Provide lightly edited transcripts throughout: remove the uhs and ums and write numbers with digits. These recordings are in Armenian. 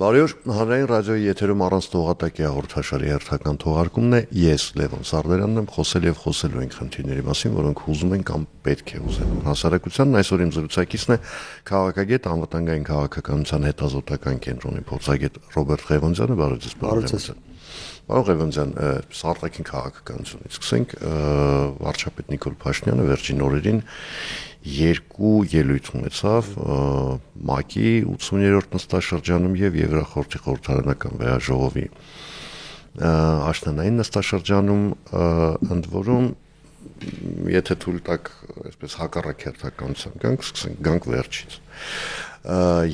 Բարի օր, հանրային ռադիոյի եթերում առանց տողատակի հաղորդաշարի հերթական թողարկումն է։ Ես Լևոն Սարդարյանն եմ, խոսել եւ խոսելու ենք խնդիրների մասին, որոնք հուզում են կամ պետք է հուզեն հասարակությանն։ Այսօր իմ զրուցակիցն է քաղաքագետ, անվտանգային քաղաքականության հետազոտական կենտրոնի փորձագետ Ռոբերտ Ղևոնդյանը։ Բարի ձեզ, Պարոն Ղևոնդյան, սարտակին քաղաքականությունից սկսենք։ Վարչապետ Նիկոլ Փաշինյանը վերջին օրերին երկու ելույթ ունեցավ ՄԱԿ-ի 80-րդ նստաշրջանում եւ Եվրախորհրդի խորհրդարանական վեհաժողովի աշնանային նստաշրջանում, ընդ որում եթե թույլ տաք, այսպես հակառակ հերթականության գանք վերջից։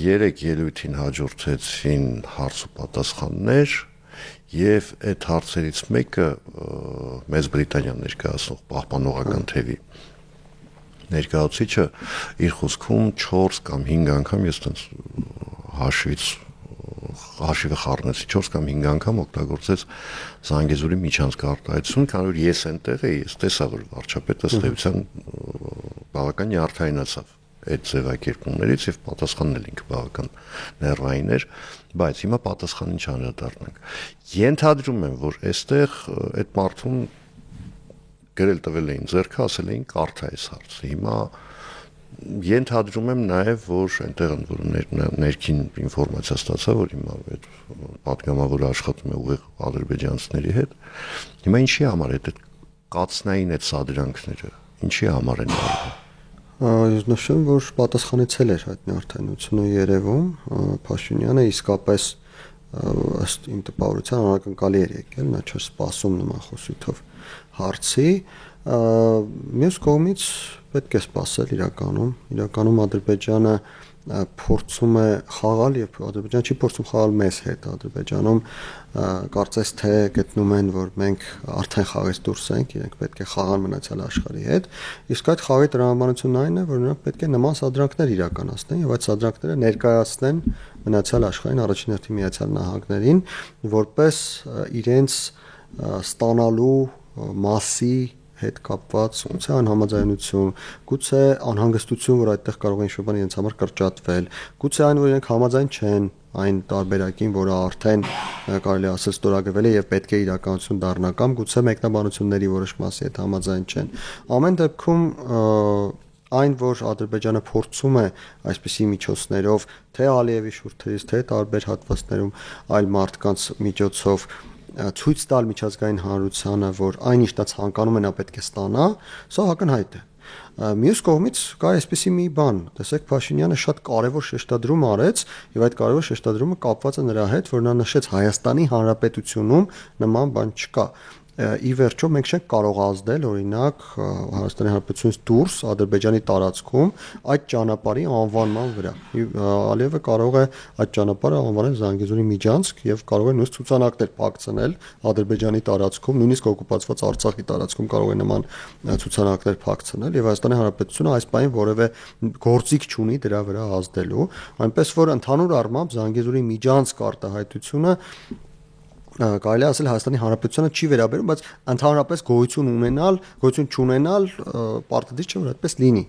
Երեք ելույթին հաջորդեցին հարց ու պատասխաններ եւ այդ հարցերից մեկը Մեծ Բրիտանիան ներկայացնող պահպանողական թևի ներկայացուցիչը իր խոսքում 4 կամ 5 անգամ, ես տենց հաշիվը խառնեցի, 4 կամ 5 անգամ օգտագործեց Զանգեզուրի միջանցք արտահայտություն, քանի որ ես այնտեղ էի, ես տեսա, որ վարչապետը ըստ էության բավական նյարդայնացավ այդ ձևակերպումներից եւ պատասխանն էլ ինքը բավական ներվային էր, բայց հիմա պատասխանին չանդրադառնանք։ Ենթադրում եմ, որ այստեղ այդ մարդուն գրել տվել էին ձեռքը, ասել էին կարդա այս հարցը։ Հիմա ենթադրում եմ նաև, որ այնտեղ ներքին ինֆորմացիա ստացա, որ հիմա այդ պատգամավորը աշխատում է ուղիղ ադրբեջանցիների հետ։ Հիմա ինչի համար է այդ կացնային այդ սադրանքները, ինչի համար են արվում։ Ես նշեմ, որ պատասխանեցել էր այդ նյարդայնությունը երևում Փաշինյանը, իսկապես ըստ իմ տպավորության անակնկալի էր եկել, նա չէր սպասում նման խոսույթով հարցի, մյուս կողմից պետք է սպասել իրականում Ադրբեջանը փորձում է խաղալ եւ Ադրբեջանը չի փորձում խաղալ մեզ հետ, Ադրբեջանում կարծես թե գտնում են, որ մենք արդեն խաղից դուրս ենք, իրենք պետք է խաղան մնացյալ աշխարհի հետ, իսկ այդ խաղի տրամաբանությունն այն է, որ նրանք պետք է նման սադրանքներ իրականացնեն եւ այդ սադրանքները ներկայացնեն մնացյալ աշխարհին, առաջին հերթին Միացյալ Նահանգներին, որպես իրենց ստանալու մասի հետ կապված գուցե անհամաձայնություն, գուցե անհանգստություն, որ այդտեղ կարող է ինչ-որ բան իրենց համար կրճատվել, գուցե այն, որ իրենք համաձայն չեն այն տարբերակին, որը արդեն կարելի ասել ստորագրվել է եւ պետք է իրականություն դառնա, կամ գուցե մեկնաբանությունների որոշ մասի հետ համաձայն չեն։ Ամեն դեպքում այն, որ Ադրբեջանը փորձում է այսպիսի միջոցներով թե Ալիևի շուրթերից, թե տարբեր հատվածներում այլ մարդկանց միջոցով ցույց տալ միջազգային հանրությանը, որ այնինչ նա ցանկանում է նա պետք է ստանա, սա ակնհայտ է։ Մյուս կողմից կա այսպիսի մի բան, տեսեք Փաշինյանը շատ կարևոր շեշտադրում արեց եւ այդ կարևոր շեշտադրումը կապված է նրա հետ, որ նա նշեց Հայաստանի Հանրապետությունում նման բան չկա։ Ի վերջո մենք չենք կարող ազդել օրինակ Հայաստանի Հանրապետությունից դուրս Ադրբեջանի տարածքում այդ ճանապարհի անվանման վրա։ Ալիևը կարող է այդ ճանապարհը անվանել Զանգեզուրի միջանցք եւ կարող է նույնիսկ ցուցանակներ փակցնել Ադրբեջանի տարածքում, նույնիսկ օկուպացված Արցախի տարածքում կարող է նման ցուցանակներ փակցնել եւ Հայաստանի Հանրապետությունը այս բանը որևէ գործիք չունի դրա վրա ազդելու, այնպես որ ընդհանուր առմամբ Զանգեզուրի միջանցք արտահայտությունը կարելի է ասել Հայաստանի Հանրապետությանը չի վերաբերում, բայց ընդհանրապես գոյություն չունենալ պարտադիր չէ, որ այդպես լինի։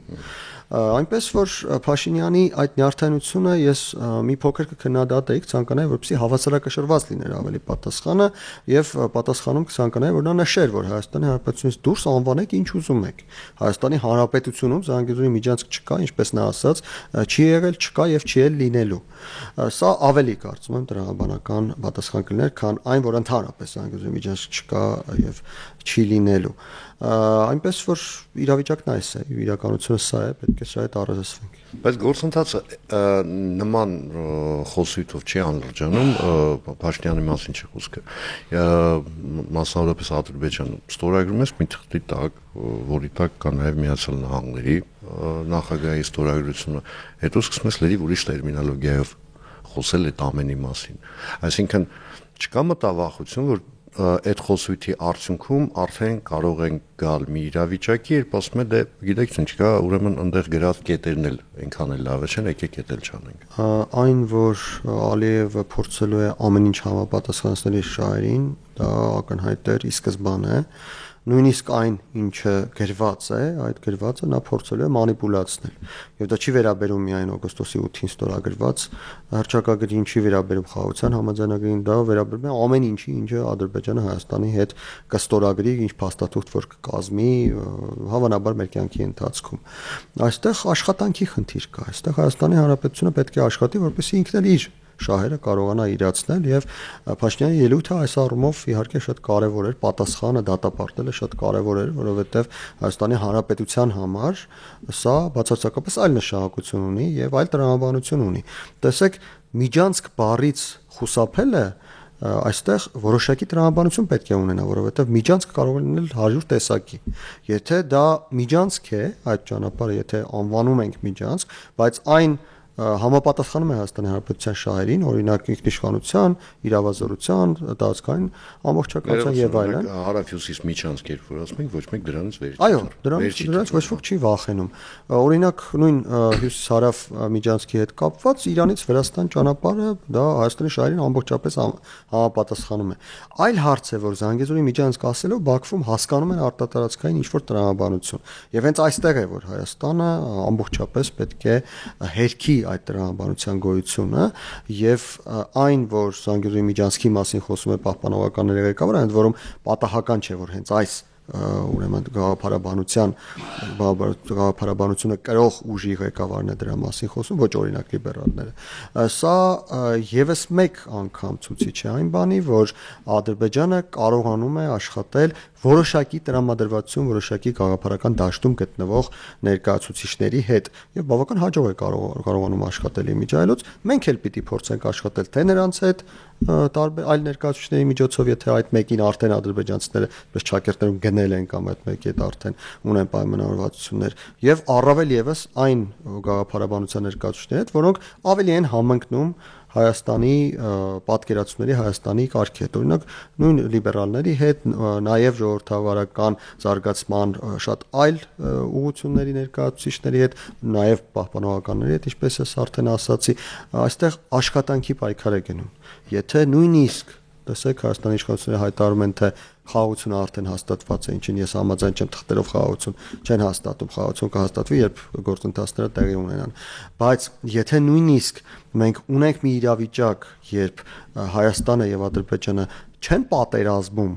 Այնպես որ Փաշինյանի այդ նյարդայնությունը ես մի փոքր կքննադատեի, ցանկանայի, որպեսզի հավասարակշռված լիներ ավելի պատասխանը եւ պատասխանում կցանկանայի, որ նա նշեր, որ Հայաստանի Հանրապետությունից դուրս անվանեք ինչ ուզում եք։ Հայաստանի Հանրապետությունում Զանգեզուրի միջանցք չկա, ինչպես նա ասաց, չի եղել, չկա եւ չի էլ լինելու։ Սա ավելի կարծում եմ տրամաբանական պատասխան կլիներ, քան այն, որ ընդհանրապես Զանգեզուրի միջանցք չկա եւ չի լինելու։ Այնպես որ իրավիճակն այս է, իրականությունը սա է, պետք է սա հետ առերեսվենք։ Բայց գործընթացը նման խոսույթով չի անլրջանում, Փաշինյանի մասին չի խոսքը։ Մասնավորապես Ադրբեջանը ստորագրում է մի թղթի տակ, որի տակ կա նաև Միացյալ Նահանգների նախագահի ստորագրությունը, հետո սկսում ես լրիվ ուրիշ տերմինոլոգիայով խոսել այդ ամենի մասին։ Այսինքն չկա մտավախություն, որ այդ խոսույթի արդյունքում արդեն կարող են գալ մի իրավիճակի, երբ ասում է դե գիտեք ինչ կա, ուրեմն այնտեղ գրած կետերն էլ այնքան էլ լավ չեն, եկեք էդ էլ չանենք։ Այն, որ Ալիևը փորձելու է ամեն ինչ համապատասխանեցնել իր շահերին, դա ակնհայտ էր ի սկզբանե, նույնիսկ այն, ինչը գրված է, այդ գրվածը նա փորձել է մանիպուլացնել։ Եվ դա չի վերաբերում միայն օգոստոսի 8-ին ստորագրված հռչակագրին, չի վերաբերում խաղաղության համաձայնագրին, դա վերաբերում է ամեն ինչի, ինչը Ադրբեջանը Հայաստանի հետ կստորագրի, ինչ փաստաթուղթ որ կկազմի, հավանաբար մեր կյանքի ընթացքում։ Այստեղ աշխատանքի խնդիր կա։ Այստեղ Հայաստանի Հանրապետությունը պետք է աշխատի, որպեսզի ինքն էլ իր շահերը կարողանա իրացնել եւ Փաշինյանի ելույթը այս առումով իհարկե շատ կարեւոր էր, պատասխանը դատապարտելը շատ կարեւոր էր, որովհետեւ Հայաստանի Հանրապետության համար սա բացարձակապես այլ նշանակություն ունի եւ այլ տրամաբանություն ունի։ Տեսեք, միջանցք բառից խուսափելը այստեղ որոշակի տրամաբանություն պետք է ունենա, որովհետեւ միջանցք կարող է լինել 100 տեսակի։ Եթե դա միջանցք է, այդ ճանապարհը եթե անվանում ենք միջանցք, բայց այն համապատասխանում է Հայաստանի Հանրապետության շահերին, օրինակ ինքնիշխանության, իրավազորության, տարածքային ամբողջականության եւ այլն։ Հարավհյուսիս միջանցք երբ որ ասում ենք, ոչ մեկ դրանից վեր չի։ Այո, դրանից ոչ ոք չի վախենում։ Օրինակ նույն հյուսիս-հարավ միջանցքի հետ կապված Իրանից Վրաստան ճանապարհը դա Հայաստանի շահերին ամբողջապես համապատասխանում է։ Այլ հարց է, որ Զանգեզուրի միջանցք ասելով Բաքվում հասկանում են արտատարածքային ինչ-որ տրամաբանություն։ Եվ հենց այստեղ է, որ Հայաստանը ամբողջապես պետք է հերքի այդ տրամաբանության գոյությունը եւ այն, որ Զանգեզուրի միջանցքի մասին խոսում է պահպանողականների ղեկավարը, ընդ որում պատահական չէ, որ հենց այս ուրեմն գաղափարաբանությունը կրող ուժի ղեկավարն է դրա մասին խոսում, ոչ օրինակ լիբերալները։ Սա եւս մեկ անգամ ցույցիչ է այն բանի, որ Ադրբեջանը կարողանում է աշխատել որոշակի տրամադրվածություն, որոշակի գաղափարական դաշտում գտնվող ներկայացուցիչների հետ եւ բավական հաջող է կարողանում աշխատել իմիջայլոց։ Մենք էլ պիտի փորձենք աշխատել թե նրանց հետ տարբեր այլ ներկայացուցիչների միջոցով, եթե այդ մեկին արդեն ադրբեջանցիները պես ճակերտներում գնել են կամ այդ մեկի հետ արդեն ունեն պայմանավորվածություններ, եւ առավել եւս այն գաղափարաբանության ներկայացուցիչների հետ, որոնք ավելի են համընկնում Հայաստանի պատկերացումների Հայաստանի կարգի հետ, օրինակ նույն լիբերալների հետ, նաև ժողովրդավարական զարգացման շատ այլ ուղղությունների ներկայացուցիչների հետ, նաև պահպանողականների հետ, ինչպես ես արդեն ասացի, այստեղ աշխատանքի պայքար է գնում։ Եթե նույնիսկ տեսեք Հայաստանի իշխանությունները հայտարարում են, թե խաղաղությունը արդեն հաստատված է, ինչին ես համաձայն չեմ, թղթերով խաղաղություն չեն հաստատում, խաղաղություն կհաստատվի, երբ գործընթացները տեղի ունենան։ Բայց եթե նույնիսկ մենք ունենք մի իրավիճակ, երբ Հայաստանը եւ Ադրբեջանը չեն պատերազմում,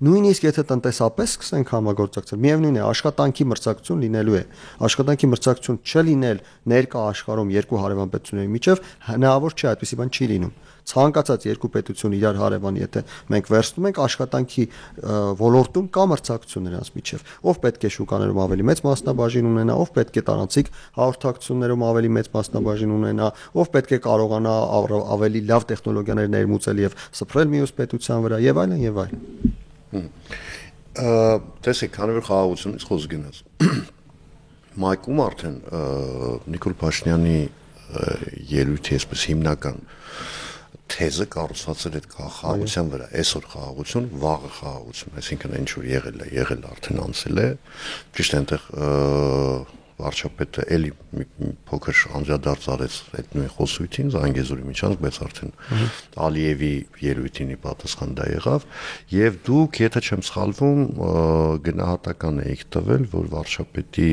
նույնիսկ եթե տնտեսապես սկսենք համագործակցել, միևնույն է, աշխատանքի մրցակցություն լինելու է։ Աշխատանքի մրցակցություն չլինել ներկա աշխարհում երկու հարևան պետությունների միջև հնարավոր չէ, այդպիսի բան չի լինում։ Ցանկացած երկու պետություն իրար հարևան, եթե մենք վերցնում ենք աշխատանքի ոլորտում կա մրցակցություն նրանց միջև, ով պետք է շուկաներում ավելի մեծ մասնաբաժին ունենա, ով պետք է տարանցիկ հաղորդակցություններում ավելի մեծ մասնաբաժին ունենա, ով պետք է կարողանա ավելի լավ տեխնոլոգիաներ ներմուծել եւ սփռել մյուս պետության վրա եւ այլն եւ այլն։ Տեսեք, քանի որ խաղաղությունից խոսք գնաց, Մայքում արդեն Նիկոլ Փաշինյանի ելույթի այսպես հիմնական թեզը կառուցվածել այդ խաղաղության վրա, այսօր խաղաղություն, վաղը խաղաղություն, այսինքն ինչ որ եղել արդեն անցել է, ճիշտ այնտեղ վարչապետը էլի փոքր անդրադարձ արեց այդ նույն խոսույթին, Զանգեզուրի միջանցք, բայց արդեն Ալիևի ելույթին պատասխան դա եղավ, եւ դուք, եթե չեմ սխալվում, գնահատական էիք տվել, որ վարչապետի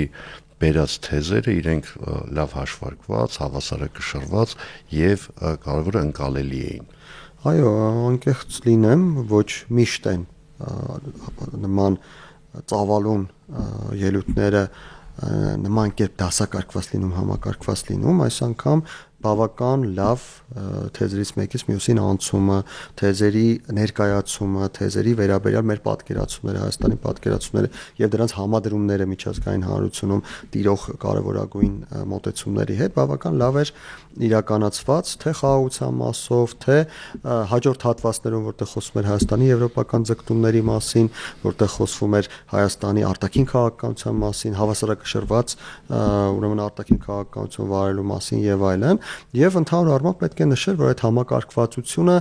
բերած թեզերը իրենք լավ հաշվարկված, հավասարակշռված եւ կարևորը ընկալելի էին։ Այո, անկեղծ լինեմ, ոչ միշտ են նման ծավալուն ելույթները նման կերպ դասակարգված լինում, համակարգված լինում, այս անգամ բավական լավ թեզերից մեկից մյուսին անցումը, թեզերի ներկայացումը, թեզերի վերաբերյալ մեր պատկերացումները, Հայաստանի պատկերացումները եւ դրանց համադրումները միջազգային հանրությունում տիրող կարևորագույն մոտեցումների հետ բավական լավ էր իրականացված, թե խաղաղության մասով, թե հաջորդ հատվածներում, որտեղ խոսվում էր Հայաստանի եվրոպական ձգտումների մասին, որտեղ խոսվում էր Հայաստանի արտաքին քաղաքականության մասին, հավասարակշռված ուրեմն արտաքին քաղաքականություն վարելու մասին եւ այլն։ Եվ ընդհանուր առմամբ պետք է նշել, որ այդ համակարգվածությունը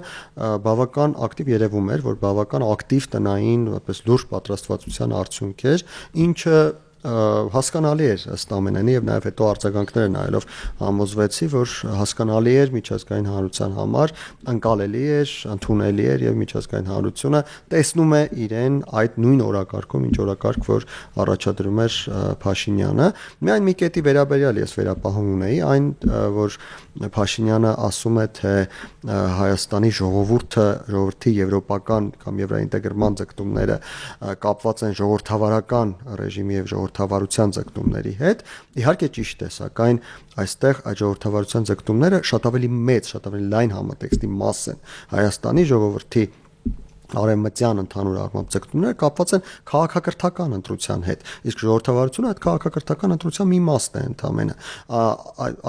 բավական ակտիվ երևում էր, որ բավական ակտիվ տնային, որպես լուրջ պատրաստվածության արդյունք էր, ինչը հասկանալի էր ըստ ամենայնի եւ նաեւ հետո արձագանքները նայելով համոզվեցի, որ հասկանալի էր միջազգային հանրության համար, ընկալելի էր, ընդունելի էր եւ միջազգային հանրությունը տեսնում է իրեն այդ նույն օրակարգում, ինչ օրակարգ որ առաջադրում էր Փաշինյանը։ Միայն մի կետի վերաբերյալ ես վերապահում ունեի, այն որ Փաշինյանը ասում է, թե Հայաստանի ժողովրդի եվրոպական կամ եվրոինտեգրման ձգտումները կապված են ժողովրդավարական ռեժիմի եւ ժողովրդավարության ձգտումների հետ, իհարկե ճիշտ է, սակայն այստեղ այդ ժողովրդավարության ձգտումները շատ ավելի մեծ, շատ ավելի լայն համատեքստի մաս են։ Հայաստանի ժողովրդի արևմտյան ընդհանուր առմամբ ձգտումները կապված են քաղաքակրթական ընտրության հետ, իսկ ժողովրդավարությունը այդ քաղաքակրթական ընտրության մի մասն է ընդամենը։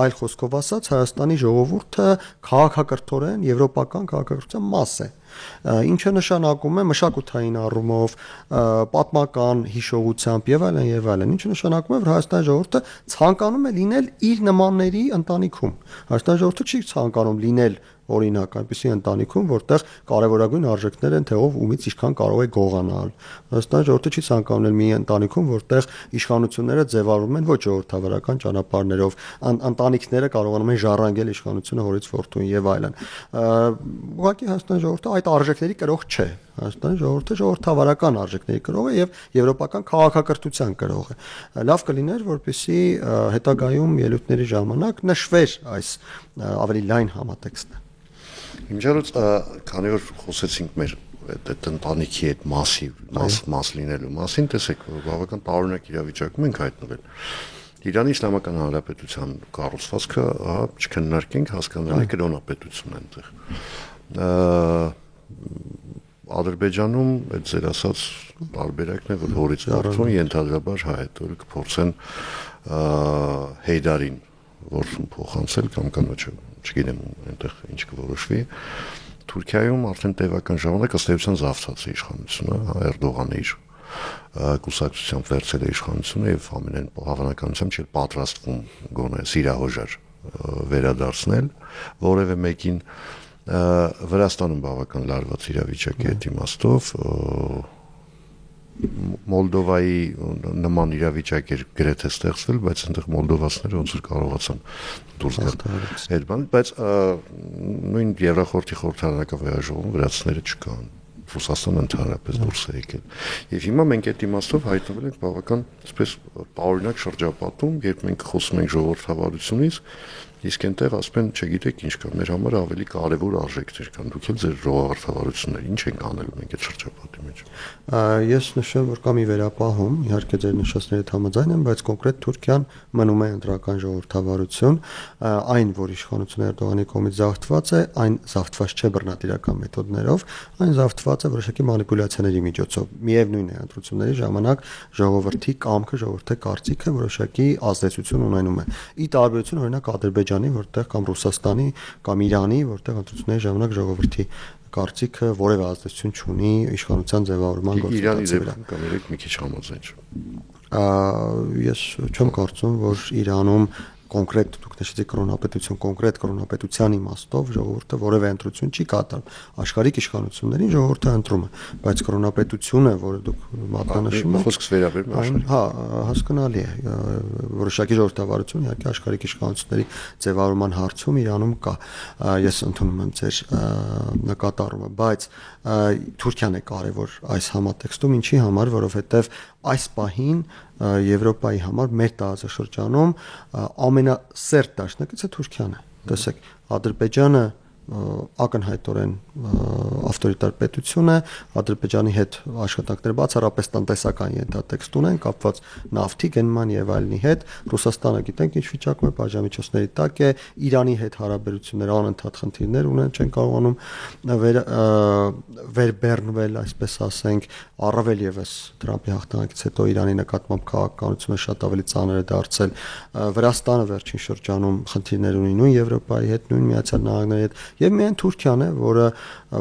Այլ խոսքով ասած, Հայաստանի ժողովուրդը քաղաքակրթորեն եվրոպական քաղաքակրթության մաս է, ինչը նշանակում է մշակութային առումով, պատմական հիշողությամբ եւ այլն, ինչը նշանակում է, որ Հայաստանի ժողովուրդը ցանկանում է լինել իր նմանների ընտանիքում։ Հայաստանի ժողովուրդը չի ցանկանում լինել օրինակ այնպիսի ընտանիքում, որտեղ կարևորագույն արժեքներ են, թե ով ումից ինչքան կարող է գողանալ։ Հայաստանի ժողովուրդը չի ցանկանում լինել մի ընտանիքում, որտեղ իշխանությունները ձևավորվում են ոչ ժողովրդավարական ճանապարհներով, ընտանիքները կարողանում են ժառանգել իշխանությունը հորից որդուն եւ այլն։ Ուղղակի Հայաստանի ժողովուրդը այդ արժեքների կրող չէ։ Հայաստանի ժողովուրդը ժողովրդավարական արժեքների կրող է եւ եվրոպական քաղաքակրթության կրող է։ Լավ կլիներ, որպեսզի հետագայում ելույթների ժամանակ նշվեր այս ավելի լայն համատեքստը։ Իմջալուց քանի որ խոսեցինք մեր այդ ընտանիքի այդ մաս լինելու մասին, տեսեք, որ բավական տարօրինակ իրավիճակում ենք հայտնվել։ Իրանի Իսլամական Հանրապետության կառուցվածքը, չքննարկենք, հասկանալի կրոնապետություն է այնտեղ։ Ադրբեջանում այդ ձեր ասած տարբերակն է, որ հորից որդուն ենթադրաբար հայերը կփորձեն Հեյդարին որդուն փոխանցել կամ կանոջը, չգիտեմ այնտեղ ինչ կորոշվի։ Թուրքիայում արդեն տևական ժամանակ ըստ էության զավթած է իշխանությունը, Էրդողանը իր կուսակցությամբ վերցել է իշխանությունը եւ ամենայն հավանականությամբ չէ պատրաստվում գոնե սիրահոժար վերադարձնել որևէ մեկին։ Վրաստանում բավական լարված իրավիճակ է այդ իմաստով, Մոլդովայի նման իրավիճակ էր գրեթե ստեղծվել, բայց այնտեղ մոլդովացիները ոնց որ կարողացան դուրս գալ այդ բանը, բայց նույն Եվրախորհրդի խորհրդարանական վրացիները չկան, Ռուսաստանը ընդհանրապես դուրս է եկել։ Եվ հիմա մենք այդ իմաստով հայտնվել ենք բավական այսպես տարօրինակ շրջապատում, երբ մենք խոսում ենք ժողովրդավարությունից, իսկ այնտեղ ասում են, չգիտեք ինչ կա, մեր համար ավելի կարևոր արժեքներ կան, դուք էլ ձեր ժողովրդավարությունները ինչ ենք անելու մենք այդ շրջապատի մեջ։ Ես նշեմ, որ կա մի վերապահում, իհարկե ձեր նշածների հետ համաձայն եմ, բայց կոնկրետ Թուրքիան մնում է ընտրական ժողովրդավարություն, այն, որ իշխանությունը Էրդողանի կողմից զավթված է, այն զավթված չէ բռնատիրական մեթոդներով, այն զավթված է որոշակի մանիպուլյացիաների միջոցով։ Միևնույն է, ընտրությունների ժամանակ ժողովրդի կամքը, ժողովրդի կարծիքը որոշակի ազդեցություն ունենում է։ Ի տարբերություն օրինակ Ադրբեջանի, որտեղ կամ Ռուսաստանի կամ Իրանի, որտեղ ընտրությունների ժամանակ ժողովրդի կարծիքը որևէ ազդեցություն չունի իշխանության ձևավորման գործընթացի վրա։ Կամ երեք մի քիչ համաձայն չեմ։ Ես չեմ կարծում, որ Իրանում կոնկրետ դուք նշեցիք կրոնապետություն, կոնկրետ կրոնապետության իմաստով ժողովուրդը որևէ ընտրություն չի կատարում։ Աշխարհիկ իշխանություններին ժողովուրդը ընտրում է, բայց կրոնապետությունը, որը դուք մատնանշում եք, խոսքս վերաբերում է աշխարհին։ Հա, հասկանալի է։ Որոշակի ժողովրդավարություն իհարկե աշխարհիկ իշխանությունների ձևավորման հարցում Իրանում կա։ Ես ընդունում եմ ձեր նկատառումը, բայց Թուրքիան է կարևոր այս համատեքստում, ինչի համար, որովհետև այս պահին Եվրոպայի համար մեր տարածաշրջանում ամենասերտ դաշնակիցը Թուրքիան է։ Տեսեք, Ադրբեջանը ակնհայտորեն ավտորիտար պետություն է, Ադրբեջանի հետ աշխատանքները բացառապես տնտեսական ենթատեքստ ունեն, կապված նավթի գնման եւ այլնի հետ, Ռուսաստանը գիտենք ինչ վիճակում է, բաժանմիջոցների տակ է, Իրանի հետ հարաբերությունները անընդհատ խնդիրներ ունեն, չեն կարողանում վերբեռնվել, այսպես ասենք, առավել եւս Թրամփի հաղթանակից հետո Իրանի նկատմամբ քաղաքականությունը շատ ավելի ծանր է դարձել, Վրաստանը վերջին շրջանում խնդիրներ ունի նույն Եվրոպայի հետ, նույն Միացյալ Նահանգների հետ եւ միայն Թուրքիան է, որը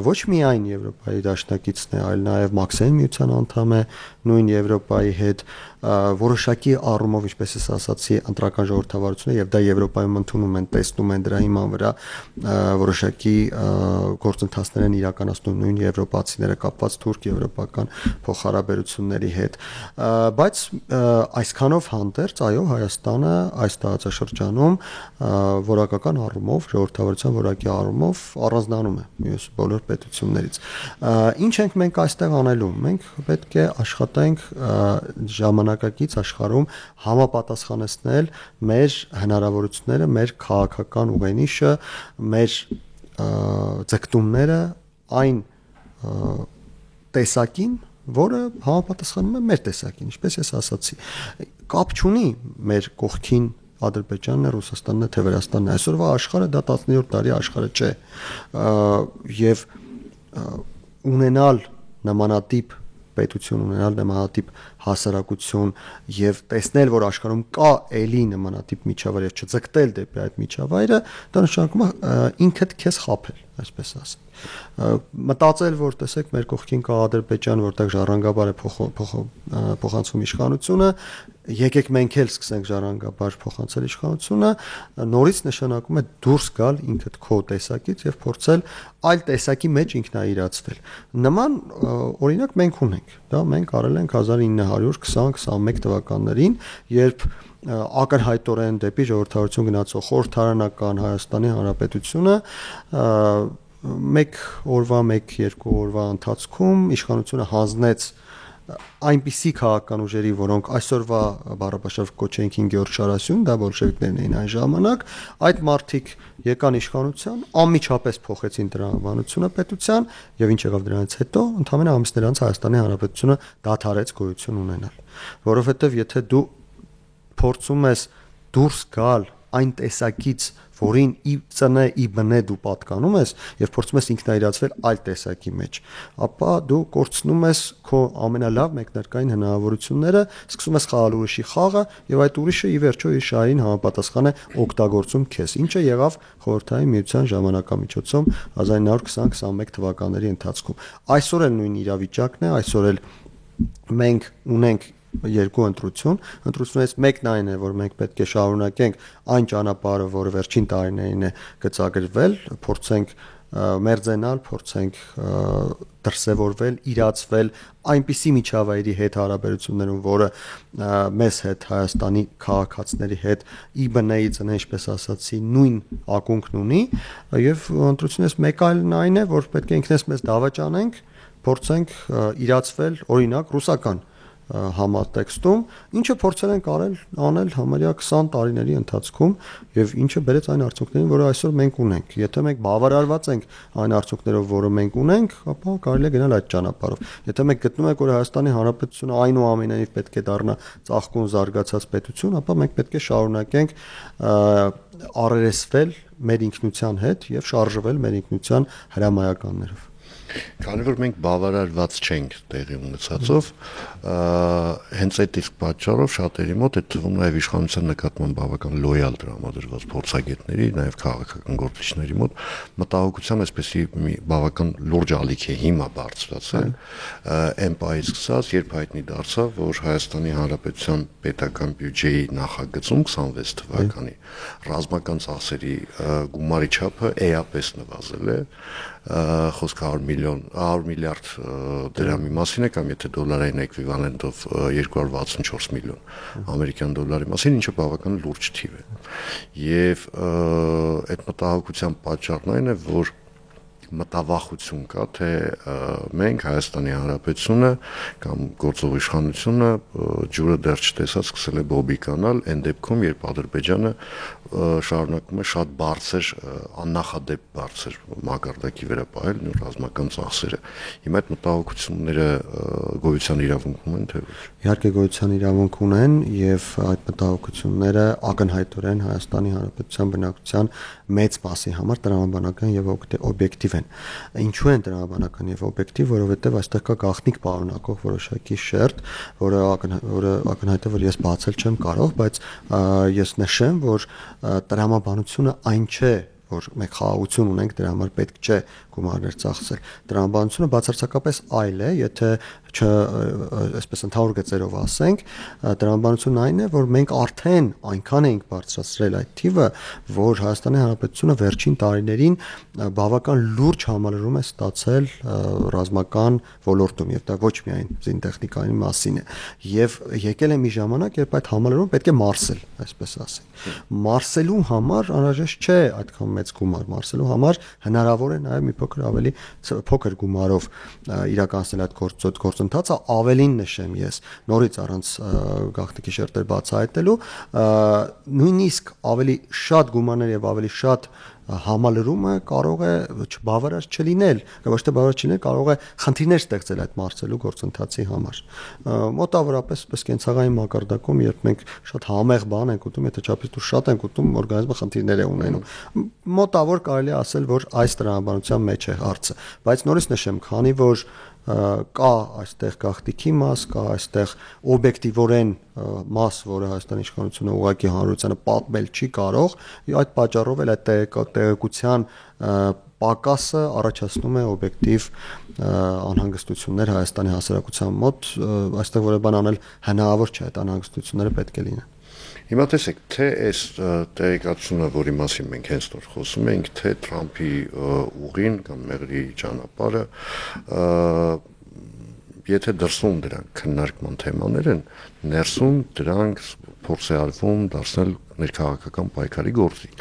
ոչ միայն Եվրոպայի դաշնակիցն է, այլ նաեւ Մաքսային միության անդամ է, նույն Եվրոպայի հետ որոշակի առումով, ինչպես ես ասացի, ընտրական ժողովրդավարությունը եւ դա Եվրոպայում ընդունում են, տեսնում են դրա հիման վրա որոշակի գործընթացներ են իրականացնում նույն եվրոպացիները կապված թուրք-եվրոպական փոխհարաբերությունների հետ, բայց այսքանով հանդերձ, այո, Հայաստանը այս տարածաշրջանում որակական առումով, ժողովրդավարության որակի առումով առանձնանում է մյուս բոլոր պետություններից։ Ինչ ենք մենք այստեղ անելու։ Մենք պետք է աշխատենք ժամանակակից աշխարհում համապատասխանեցնել մեր հնարավորությունները, մեր քաղաքական ուղենիշը, մեր ձգտումները այն տեսակին, որը համապատասխանում է մեր տեսակին, ինչպես ես ասացի։ Կապ չունի մեր կողքին Ադրբեջանն է, Ռուսաստանն է, թե Վրաստանն է։ Այսօրվա աշխարհը դա 17-րդ դարի աշխարհը չէ։ Եվ ունենալ նմանատիպ պետություն, ունենալ նմանատիպ հասարակություն եւ տեսնել, որ աշխարհում կա էլի նմանատիպ միջավայր եւ չձգտել դեպի այդ միջավայրը, դա նշանակում է ինքդ քեզ խաբել, այսպես ասենք։ Մտածել, որ տեսեք, մեր կողքին կա Ադրբեջան, որտեղ ժառանգաբար է փոխանցվում իշխանությունը, եկեք մենք էլ սկսենք ժառանգաբար փոխանցել իշխանությունը, նորից նշանակում է դուրս գալ ինքդ քո տեսակից եւ փորձել այլ տեսակի մեջ ինքնաիրացվել։ Նման օրինակ մենք ունենք, դա մենք արել ենք 1920-21 թվականներին, երբ ակնհայտորեն դեպի ժողովրդավարություն գնացող խորհրդարանական Հայաստանի Հանրապետությունը մեկ օրվա, 1-2 օրվա ընթացքում իշխանությունը հանձնեց այնպիսի քաղաքական ուժերի, որոնք այսօրվա բառապաշարով կոչենք 5-րդ շարասյուն, դա բոլշևիկներն էին այն ժամանակ, այդ մարդիկ եկան իշխանության, անմիջապես փոխեցին տրամաբանությունը պետության, եւ ինչ եղավ դրանից հետո, ընդամենը ամիսներ անց Հայաստանի Հանրապետությունը դադարեց գոյություն ունենալ, որովհետեւ եթե դու փորձում ես դուրս գալ այն տեսակից, որին ի ծնե ի բնե դու պատկանում ես եւ փորձում ես ինքնաիրացվել այլ տեսակի մեջ, ապա դու կորցնում ես քո ամենալավ մեկնարկային հնարավորությունները, սկսում ես խաղալ ուրիշի խաղը եւ այդ ուրիշը ի վերջո իր շահերին համապատասխան է օգտագործում քեզ, ինչը եղավ խորհրդային միության ժամանակամիջոցում 1920-21 թվականների ընթացքում։ Այսօր էլ նույն իրավիճակն է, այսօր էլ մենք ունենք երկու ընտրություններից մեկն այն է, որ մենք պետք է շարունակենք այն ճանապարհը, որը վերջին տարիներին է գծագրվել, փորձենք մերձենալ, փորձենք դրսևորվել, իրացվել այնպիսի միջավայրի հետ հարաբերություններում, որը մեզ հետ Հայաստանի քաղաքացիների հետ ի բնեի ծնե, ինչպես ասացի, նույն ակունքն ունի, եւ ընտրությունից մեկ այլն այն է, որ պետք է ինքնես մեզ դավաճանենք, փորձենք իրացվել, օրինակ, ռուսական համատեքստում, ինչը փորձել ենք անել համարյա 20 տարիների ընթացքում եւ ինչը բերեց այն արդյունքներին, որը այսօր մենք ունենք։ Եթե մենք բավարարված ենք այն արդյունքներով, որը մենք ունենք, ապա կարելի է գնալ այդ ճանապարհով։ Եթե մենք գտնում ենք, որ Հայաստանի Հանրապետությունը այնուամենայնիվ պետք է դառնա ծաղկուն զարգացած պետություն, ապա մենք պետք է շարունակենք առերեսվել մեր ինքնության հետ եւ շարժվել մեր ինքնության հրամայականներով։ Քանի որ մենք բավարարված չենք տեղի ունեցածով, հենց այդ իսկ պատճառով շատերի մոտ այդ թվում նաև իշխանության նկատմամբ բավական լոյալ տրամադրված փորձագետների, նաև քաղաքական գործիչների մոտ մտահոգության այսպեսի մի բավական լուրջ ալիք է հիմա բարձրացել, այն պահից սկսած, երբ հայտնի դարձավ, որ Հայաստանի Հանրապետության պետական բյուջեի նախագծում 26 թվականի ռազմական ծախսերի գումարի չափը էապես նվազել է, խոսքը 100 միլիարդ դրամի մասին է, կամ եթե դոլարային էկվիվալենտով 264 միլիոն ամերիկյան դոլարի մասին, ինչը բավական լուրջ թիվ է։ Եվ այդ մտահոգության պատճառն այն է, որ մտավախություն կա, թե մենք Հայաստանի Հանրապետությունը կամ գործող իշխանությունը ջուրը դեռ չտեսած սկսել է բոբիկանալ այն դեպքում, երբ Ադրբեջանը շարունակում է շատ բարձր, աննախադեպ բարձր մակարդակի վրա պահել նոր ռազմական ծախսերը։ Հիմա այդ մտահոգությունները գոյության իրավունք ունեն, թե ոչ։ Իհարկե գոյության իրավունք ունեն եւ այդ մտահոգությունները ակնհայտորեն Հայաստանի Հանրապետության բնակչության մեծ մասի համար տրամաբանական եւ օբյեկտիվ են։ Ինչու են տրամաբանական եւ օբյեկտիվ, որովհետեւ այստեղ կա գաղտնիք պարունակող որոշակի շերտ, որը ակնհայտ է, որ ես բացել չեմ կարող, բայց ես նշեմ, որ տրամաբանությունը այն չէ, որ մենք խաղաղություն ունենք, դրա համար պետք չէ գումարներ ծախսել։ Տրամաբանությունը բացարձակապես այլ է, եթե այսպես ընդհանուր գծերով ասենք, տրամաբանությունն այն է, որ մենք արդեն այնքան ենք բարձրացրել այդ թիվը, որ Հայաստանի Հանրապետությունը վերջին տարիներին բավական լուրջ համալրում է ստացել ռազմական ոլորտում, եւ դա ոչ միայն զինտեխնիկայի մասին է։ Եվ եկել է մի ժամանակ, երբ այդ համալրումը պետք է մարսել, այսպես ասենք։ Մարսելու համար անհրաժեշտ չէ այդքան մեծ գումար, մարսելու համար հնարավոր է նաև մի փոքր ավելի փոքր գումարով իրականացնել այդ գործընթացը, ավելին նշեմ ես, նորից առանց գաղտնիքի շերտեր բացահայտելու, նույնիսկ ավելի շատ գումարներ եւ ավելի շատ համալրումը կարող է բավարար չլինել, ոչ թե բավարար չլինել, կարող է խնդիրներ ստեղծել այդ մարսելու գործընթացի համար։ Մոտավորապես պես կենցաղային մակարդակում, երբ մենք շատ համեղ բան ենք ուտում, եթե չափից դուրս շատ ենք ուտում, օրգանիզմը խնդիրներ է ունենում։ Մոտավոր կարելի է ասել, որ այս տրամաբանության մեջ է հարցը, բայց նորից նշեմ, քանի որ կա այստեղ գաղտնիքի մաս, կա այստեղ օբյեկտիվորեն մաս, որը Հայաստանի իշխանությունը ուղղակի հանրությանը պատմել չի կարող, այդ պատճառով էլ այդ տեղեկության պակասը առաջացնում է օբյեկտիվ անհանգստություններ Հայաստանի հասարակության մոտ, այստեղ որը բան անել հնարավոր չէ, այդ անհանգստությունները պետք է լինեն։ Հիմա տեսեք, թե այս տեղեկատվությունը, որի մասին մենք հենց նոր խոսում ենք, թե Թրամփի ուղին կամ մեղրի ճանապարհը, եթե դրսում դրանք քննարկման թեմաներ են, ներսում դրանք փորձ է արվում դարձնել ներքաղաքական պայքարի գործի։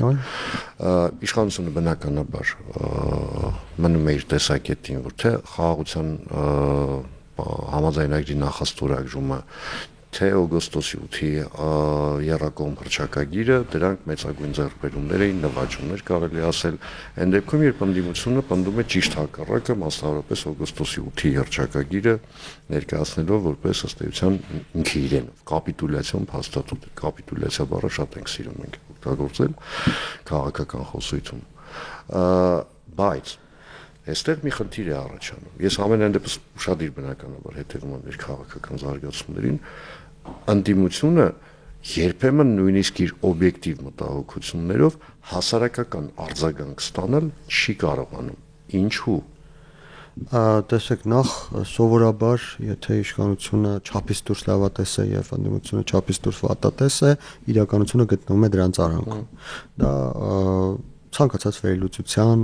Իշխանությունը բնականաբար մնում է իր տեսակետին, որ թե խաղաղության համաձայնագրի նախաստորագրումը, թե օգոստոսի 8-ի եռակողմ հռչակագիրը, դրանք մեծագույն ձեռքբերումներ էին, նվաճումներ կարելի ասել, այն դեպքում, երբ ընդդիմությունը պնդում է ճիշտ հակառակը, մասնավորապես օգոստոսի 8-ի հռչակագիրը ներկայացնելով որպես ըստ էության ինքը իրեն կապիտուլյացիոն փաստաթուղթ, կապիտուլյացիա բառը շատ ենք սիրում մենք օգտագործել քաղաքական խոսույթում, բայց այստեղ մի խնդիր է առաջանում։ Ես ամենայն դեպս ուշադիր բնականաբար հետևում եմ քաղաքական զարգացումներին, ընդդիմությունը երբեմն նույնիսկ իր օբյեկտիվ մտահոգություններով հասարակական արձագանք ստանալ չի կարողանում։ Ինչու՞։ Տեսեք, նախ սովորաբար, եթե իշխանությունը չափից դուրս լավատես է եւ ընդդիմությունը չափից դուրս վատատես է, իրականությունը գտնվում է դրանց արանքում։ Դա ցանկացած վերլուծության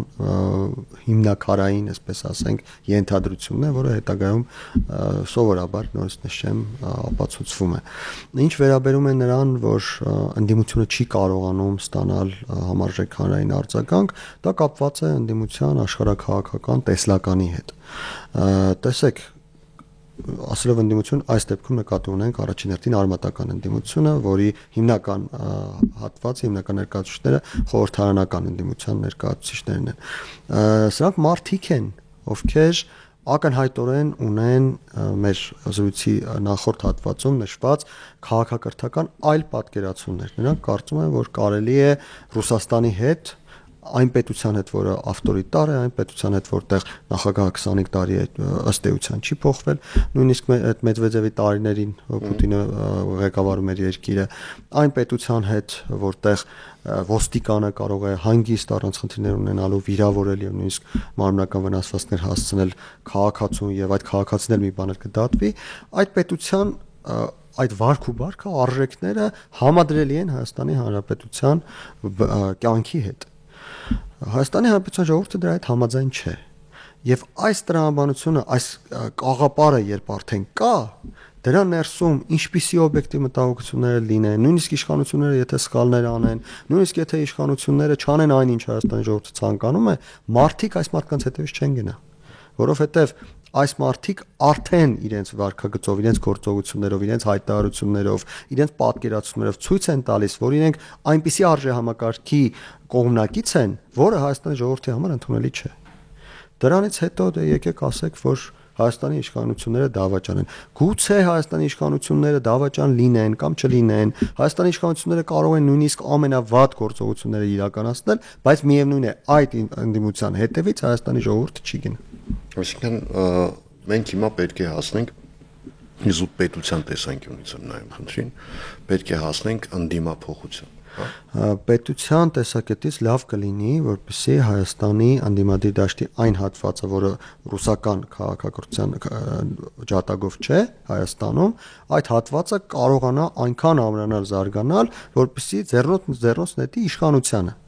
հիմնակարային, այսպես ասենք, ենթադրությունն է, որը հետագայում սովորաբար նորից նշեմ ապացուցվում է։ Ինչ վերաբերում է նրան, որ ընդդիմությունը չի կարողանում ստանալ համարժեք հանրային արձագանք, դա կապված է ընդդիմության աշխարհաքաղաքական տեսլականի հետ։ Տեսեք, ասելով ընդդիմություն, այս դեպքում նկատի ունենք առաջին հերթին արմատական ընդդիմությունը, որի հիմնական հատվածը, հիմնական ներկայացուցիչները խորհրդարանական ընդդիմության ներկայացուցիչներն են։ Սրանք մարդիկ են, ովքեր ակնհայտորեն ունեն մեր զրույցի նախորդ հատվածում նշված քաղաքակրթական այլ պատկերացումներ։ Նրանք կարծում են, որ կարելի է Ռուսաստանի հետ այն պետության հետ, որը ավտորիտար է, այն պետության հետ, որտեղ նախագահը 25 տարի է ըստ էության չի փոխվել, նույնիսկ այդ Մեդվեդևի տարիներին Պուտինը ղեկավարում էր երկիրը, այն պետության հետ, որտեղ ոստիկանը կարող է հանգիստ առանց խնդիրներ ունենալու վիրավորել եւ նույնիսկ մարմնական վնասվածքներ հասցնել քաղաքացուն եւ այդ քաղաքացին էլ մի բաներ կդատվի, այդ պետության այդ վարք ու բարքը արժեքները համադրելի են Հայաստանի Հանրապետության կյանքի հետ։ Հայաստանի Հանրապետության ժողովուրդը դրա հետ համաձայն չէ։ Եվ այս տրամաբանությունը, այս կաղապարը, երբ արդեն կա, դրա ներսում ինչպիսի օբյեկտիվ մտահոգություններ լինեն, նույնիսկ իշխանությունները եթե սխալներ անեն, նույնիսկ եթե իշխանությունները չանեն այն, ինչ Հայաստանի ժողովուրդը ցանկանում է, մարդիկ այս մարդկանց հետևից չեն գնա, որովհետև այս մարդիկ արդեն իրենց վարքագծով, իրենց գործողություններով, իրենց հայտարարություններով, իրենց պատկերացումներով ցույց են տալիս, որ իրենք այնպիսի արժեհամակարգի կողմնակից են, որը Հայաստանի ժողովրդի համար ընդունելի չէ։ Դրանից հետո դե եկեք ասեք, որ Հայաստանի իշխանությունները դավաճան են։ Գուցե Հայաստանի իշխանությունները դավաճան լինեն կամ չլինեն, Հայաստանի իշխանությունները կարող են նույնիսկ ամենավատ գործողությունները իրականացնել, բայց միևնույն է, այդ ընդդիմության հետևից Հայաստանի ժողովուրդը չի գնա։ Այսինքն մենք հիմա պետք է հասնենք զուտ պետության տեսանկյունից եմ նայում խնդրին, պետք է հասնենք ընդդիմափոխության։ Պետության տեսակետից լավ կլինի, որպեսզի Հայաստանի անդիմադիր դաշտի այն հատվածը, որը ռուսական քաղաքակրթության ջատագով չէ Հայաստանում, այդ հատվածը կարողանա այնքան ամրանալ, զարգանալ, որպեսզի ձեռնոց նետի իշխանությանը։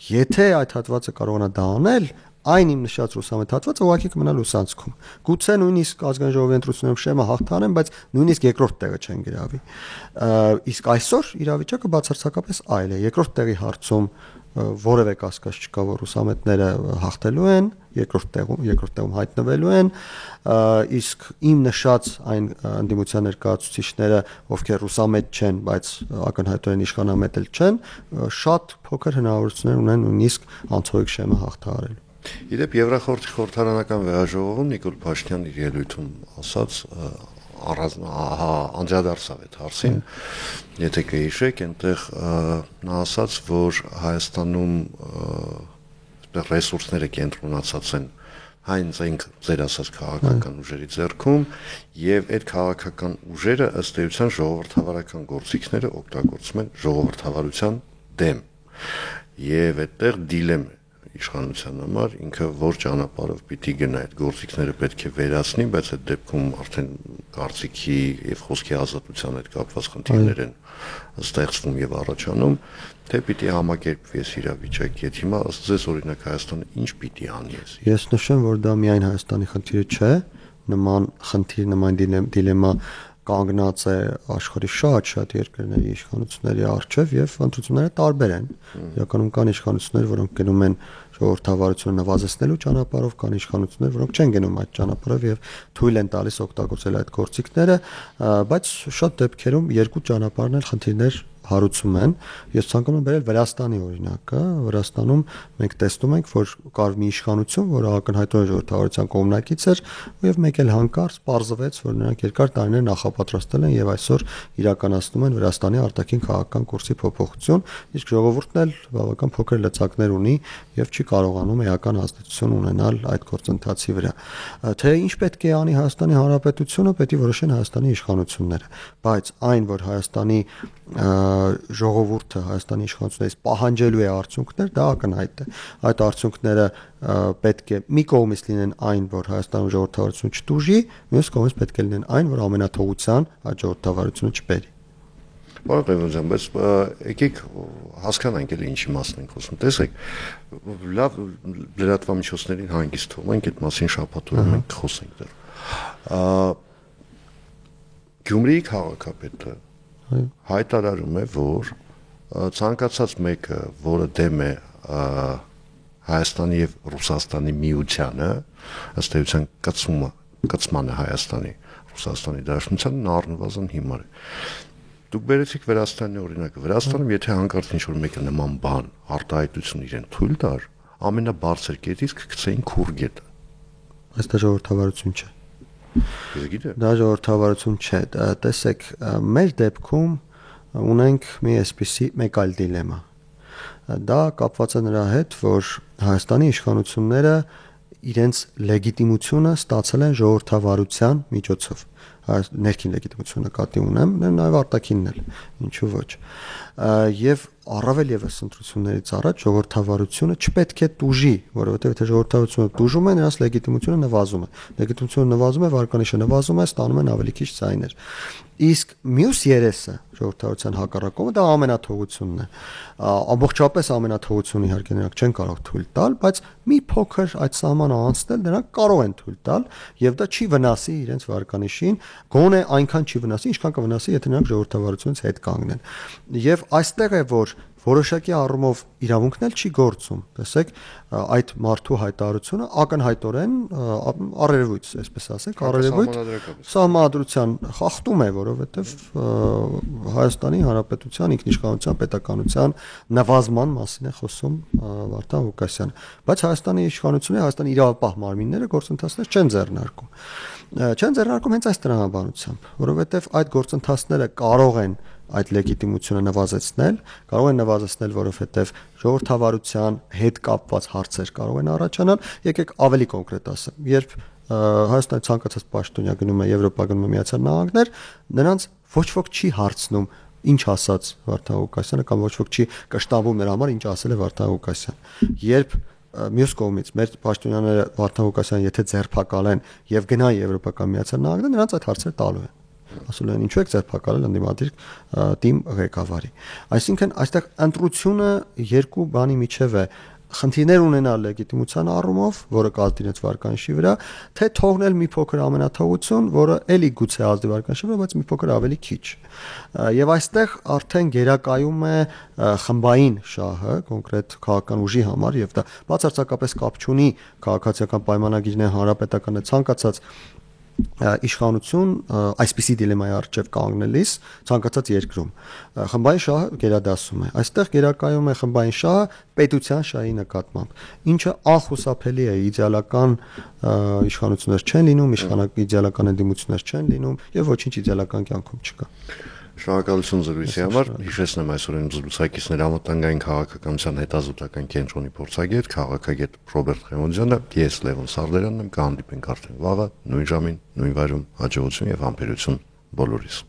Եթե այդ հատվածը կարողանա դա անել, այն իմ նշած ռուսամետ հատվածը ուղղակի կմնա լուսանցքում։ Գուցե նույնիսկ ազգային ժողովի ընտրություններում շեմը հաղթանեն, բայց նույնիսկ երկրորդ տեղը չեն գրավի։ Իսկ այսօր իրավիճակը բացարձակապես այլ է։ Երկրորդ տեղի հարցում որևէ կասկած չկա, որ ռուսամետները հաղթելու են, երկրորդ տեղում հայտնվելու են, իսկ իմ նշած այն անդիմության ներկայացուցիչները, ովքեր ռուսամետ չեն, բայց ակնհայտորեն իշխանամետ էլ չեն, շատ փոքր հնարավորություններ ունեն նույնիսկ անցողիկ շեմը հաղթահարելու։ Իդեպ Եվրախորհրդի խորհրդարանական վեհաժողովում Նիկոլ Փաշինյանն իր ելույթում ասաց անդրադարձավ այդ հարցին, եթե կհիշեք, այնտեղ նա ասաց, որ Հայաստանում ռեսուրսները կենտրոնացած են հենց այն ձեր ասած քաղաքական ուժերի ձեռքում, եւ այդ քաղաքական ուժերը ըստ էության ժողովրդավարական գործիքները օգտագործում են ժողովրդավարության դեմ, եւ այդտեղ դիլեմ իշխանության համար ինքը որ ճանապարհով պիտի գնա, այդ գործիքները պետք է վերացնի, բայց այդ դեպքում արդեն կարծիքի եւ խոսքի ազատության հետ կապված խնդիրներ են ստեղծվում եւ առաջանում, թե պիտի համակերպվի այս իրավիճակի հետ։ Հիմա ըստ ձեզ օրինակ Հայաստանը ինչ պիտի անի ես։ Ես նշեմ, որ դա միայն Հայաստանի խնդիրը չէ, նման խնդիր, նման դիլեմա կանգնած է աշխարհի շատ երկրների իշխանությունների առջև եւ ընտրությունները տարբեր են։ Իրականում կան իշխանություններ, որոնք գնում են ժողովրդավարությունը նվազեցնելու ճանապարհով, կան իշխանություններ, որոնք չեն գնում այդ ճանապարհով եւ թույլ են տալիս օգտագործել այդ գործիքները, բայց շատ դեպքերում երկու ճանապարհն էլ խնդիրներ հարուցում են։ Ես ցանկանում եմ բերել Վրաստանի օրինակը։ Վրաստանում մենք տեսնում ենք, որ կար մի իշխանություն, որը ակնհայտորեն ժողովրդավարության կողմնակից էր, եւ մեկ էլ հանկարծ պարզվեց, որ նրանք երկար տարիներ նախապատրաստել են եւ այսօր իրականացնում են Վրաստանի արտաքին քաղաքական կուրսի փոփոխություն, իսկ ժողովուրդն էլ բավական փոքր լծակներ ունի եւ չի կարողանում էական ազդեցություն ունենալ այդ գործընթացի վրա։ Թե ինչ պետք է անի Հայաստանի Հանրապետությունը, պետք է որոշեն Հայաստանի իշխանությունները, բայց այն, որ Հայաստանի ժողովուրդը Հայաստանի իշխանություններից պահանջելու է արդյունքներ, դա ակնհայտ է։ Այդ արդյունքները պետք է մի կողմից լինեն այն, որ Հայաստանում ժողովրդավարությունը չտուժի, մյուս կողմից պետք է լինեն այն, որ ամենաթողության այդ ժողովրդավարությունը չբերի։ Բարոյական, բայց եկեք հասկանանք էլ ինչի մասն ենք խոսում։ Տեսեք, լավ լրատվամիջոցներին հանգիստ թողնենք, այդ մասին շաբաթ օրը մենք խոսենք դեռ։ Գյումրիի քաղաքապետը հայտարարում է, որ ցանկացած մեկը, որը դեմ է Հայաստանի եւ Ռուսաստանի միությանը, ըստ էության կծմանը Հայաստանի Ռուսաստանի դաշնությանն առնվազն հիմար է։ Դուք բերեցիք Վրաստանի օրինակը։ Վրաստանում եթե հանկարծ ինչ-որ մեկը նման բան արտահայտություն իրեն թույլ տար, ամենաբարձր կետից կգցեին քուրգետը։ Այս դա ժողովրդավարություն չէ։ Դա ժողովրդավարություն չէ։ Տեսեք, մեր դեպքում ունենք մի այսպիսի մեկ այլ դիլեմա։ Դա կապված է նրա հետ, որ Հայաստանի իշխանությունները իրենց լեգիտիմությունը ստացել են ժողովրդավարության միջոցով։ Ներքին լեգիտիմությունը կատի ունեմ, նաև արտաքինն էլ, ինչու ոչ։ Եվ առավել եւս ընտրություններից առաջ ժողովրդավարությունը չպետք է տուժի, որովհետեւ եթե ժողովրդավարությունը տուժում է, նրանց լեգիտիմությունը նվազում է։ Լեգիտիմությունը նվազում է, վարկանիշը նվազում է, ստանում են ավելի քիչ ձայներ։ Իսկ մյուս երեսը ժողովրդավարության հակառակումը դա ամենաթողությունն է։ Ամբողջապես ամենաթողությունը իհարկե նրանք չեն կարող թույլ տալ, բայց մի փոքր այդ սահմանը անցնել նրանք կարող են թույլ տալ, եւ դա չի վնասի իրենց վարկանիշին, գոնե այնքան չի վնասի, ինչքան կվնասի, եթե նրանք ժողովրդավարությունից հետ կանգնեն։ Եվ այստեղ է, որ որոշակի առումով իրավունքն էլ չի գործում։ Տեսեք, այդ մարդու հայտարարությունը ակնհայտորեն առերևույթ, այսպես ասենք, առերևույթ սահմանադրության խախտում է, որովհետև Հայաստանի Հանրապետության ինքնիշխանության պետականության նվազման մասին է խոսում Վարդան Ղուկասյանը։ Բայց Հայաստանի իշխանությունները, Հայաստանի իրավապահ մարմինները գործընթացներ չեն ձեռնարկում։ Չեն ձեռնարկում հենց այս տրամաբանությամբ, որովհետև այդ գործընթացները կարող են այդ լեգիտիմությունը նվազեցնել, կարող են նվազեցնել, որովհետև ժողովրդավարության հետ կապված հարցեր կարող են առաջանալ։ Եկեք ավելի կոնկրետ ասեմ, երբ Հայաստանի ցանկացած պաշտոնյա գնում է Եվրոպա, գնում է Միացյալ Նահանգներ, նրանց ոչ ոք չի հարցնում, ինչ ասաց Վարդան Ղուկասյանը կամ ոչ ոք չի կշտամբում նրա համար ինչ ասել է Վարդան Ղուկասյան։ Երբ մյուս կողմից մեր պաշտոնյաները Վարդան Ղուկասյանը եթե ձերբակալեն եւ գնան Եվրոպական Միացյալ Նահանգներ, նրանց այդ հարցերը տալու են։ Ասում են ինչու եք ձերբակալել ընդդիմադիր թիմ ղեկավարի։ Այսինքն այստեղ ընտրությունը երկու բանի միջև է խնդիրներ ունենալ լեգիտիմության առումով, որը կազդիրեց վարկանիշի վրա, թե թողնել մի փոքր ամենաթողություն, որը էլի գուցե ազդի վարկանիշի վրա, բայց մի փոքր ավելի քիչ։ Եվ այստեղ արդեն գերակայում է խմբային շահը կոնկրետ քաղաքական ուժի համար եւ դա բացարձակապես կապ չունի քաղաքացիական պայմանագիրն է, հանրապետական է, ցանկացած իշխանություն այսպիսի դիլեմայի առջև կանգնելիս ցանկացած երկրում խմբային շահը գերադասում է։ Այստեղ գերակայում է խմբային շահը պետության շահի նկատմամբ, ինչը անխուսափելի է, իդեալական իշխանություններ չեն լինում, իդեալական ընդդիմություններ չեն լինում եւ ոչինչ իդեալական կյանքում չկա։ Շնորհակալություն զրույցի համար։ Հիշեցնեմ այսօր իմ զրուցակիցներ անվտանգային քաղաքականության հետազոտական կենտրոնի փորձագետ, քաղաքագետ Ռոբերտ Ղեմոնդյանը, ես Լևոն Սարդարյանն եմ, կհանդիպենք արդեն վաղը նույն ժամին, նույն վայրում, հաջողություն եւ համբերություն բոլորիս։